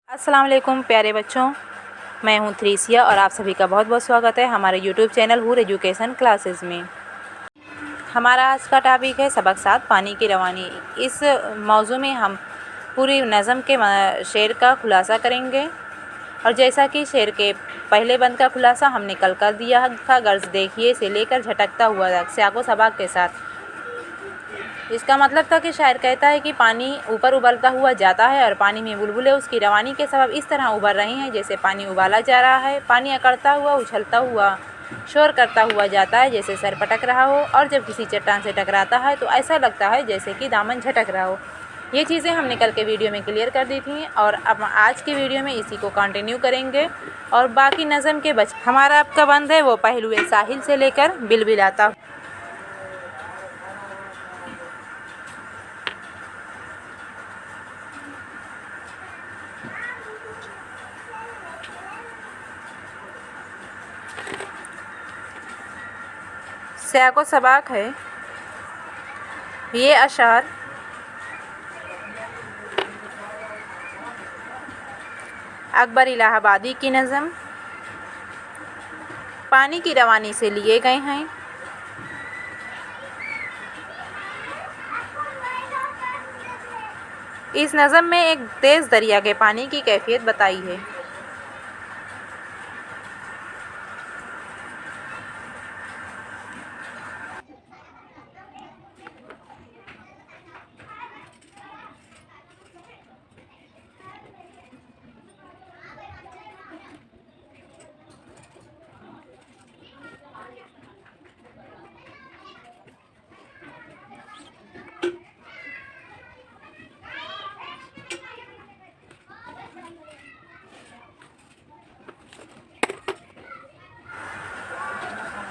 अस्सलाम वालेकुम प्यारे बच्चों, मैं हूं थ्रीसिया और आप सभी का बहुत बहुत स्वागत है हमारे यूट्यूब चैनल हूर एजुकेशन क्लासेस में। हमारा आज का टॉपिक है सबक 7 पानी की रवानी। इस मौजू में हम पूरी नज़म के शेर का खुलासा करेंगे और जैसा कि शेर के पहले बंद का खुलासा हमने कल कर दिया था, गर्ज देखिए से लेकर झटकता हुआ तक स्याको सबाक के साथ। इसका मतलब था कि शायर कहता है कि पानी ऊपर उबलता हुआ जाता है और पानी में बुलबुलें उसकी रवानी के सबब इस तरह उभर रही हैं जैसे पानी उबाला जा रहा है। पानी अकड़ता हुआ, उछलता हुआ, शोर करता हुआ जाता है जैसे सर पटक रहा हो, और जब किसी चट्टान से टकराता है तो ऐसा लगता है जैसे कि दामन झटक रहा हो। ये चीज़ें हमने कल के वीडियो में क्लियर कर दी थी और अब आज की वीडियो में इसी को कंटिन्यू करेंगे। और बाकी नज़म के हमारा आपका बंद है वो पहलुए साहिल से लेकर बिलबिलाता। स्याको सबाक है ये अशार अकबर इलाहाबादी की नज़म पानी की रवानी से लिए गए हैं। इस नज़म में एक तेज़ दरिया के पानी की कैफियत बताई है।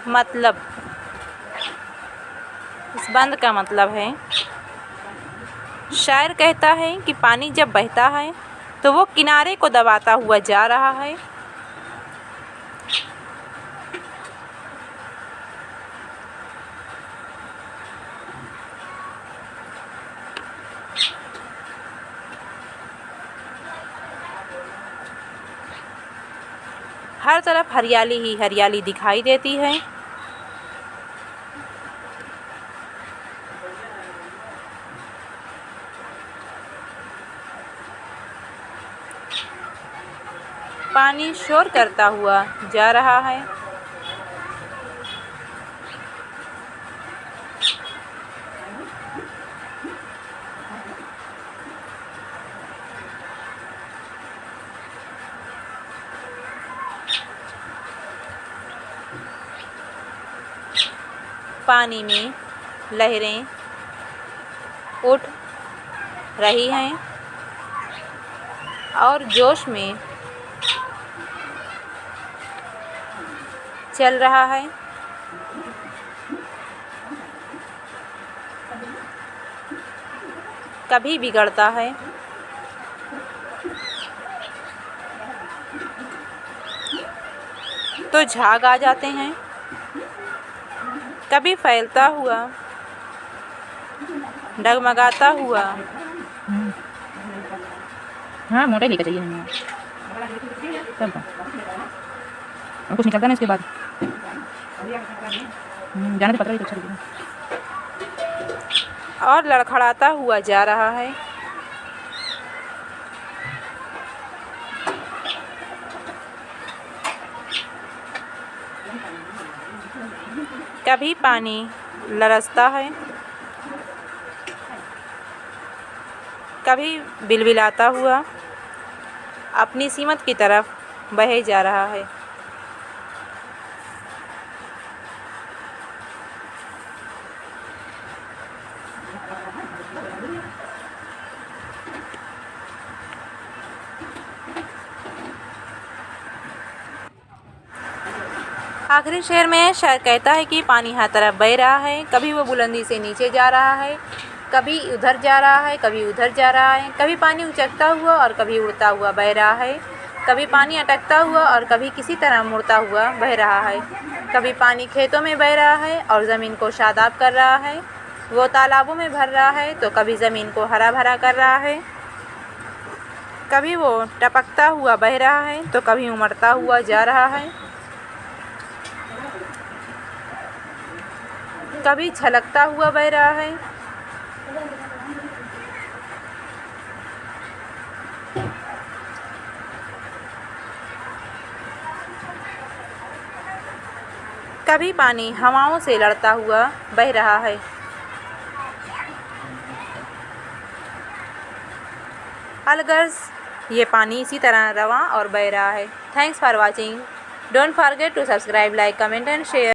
मतलब इस बंद का मतलब है, शायर कहता है कि पानी जब बहता है तो वो किनारे को दबाता हुआ जा रहा है। हर तरफ हरियाली ही हरियाली दिखाई देती है। पानी शोर करता हुआ जा रहा है। पानी में लहरें उठ रही हैं और जोश में चल रहा है। कभी बिगड़ता है तो झाग आ जाते हैं, कभी फैलता हुआ, डगमगाता हुआ। हाँ मोटा ही लेकर चाहिए हमें तब और कुछ निकलता ना इसके बाद जाने तो पता ही अच्छा लगेगा। और लड़खड़ाता हुआ जा रहा है। कभी पानी लरसता है, कभी बिलबिलाता हुआ अपनी सीमत की तरफ बहे जा रहा है। आखिरी शेर में शायर कहता है कि पानी हर तरफ बह रहा है, कभी वो बुलंदी से नीचे जा रहा है, कभी उधर जा रहा है, कभी उधर जा रहा है। कभी पानी उचकता हुआ और कभी उड़ता हुआ बह रहा है, कभी पानी अटकता हुआ और कभी किसी तरह मुड़ता हुआ बह रहा है। कभी पानी खेतों में बह रहा है और ज़मीन को शादाब कर रहा है, वो तालाबों में भर रहा है तो कभी ज़मीन को हरा भरा कर रहा है। कभी वो टपकता हुआ बह रहा है तो कभी उमड़ता हुआ जा रहा है, कभी छलकता हुआ बह रहा है, कभी पानी हवाओं से लड़ता हुआ बह रहा है। अलगर्ज ये पानी इसी तरह रवां और बह रहा है। Thanks for watching. Don't forget to subscribe, like, comment and share.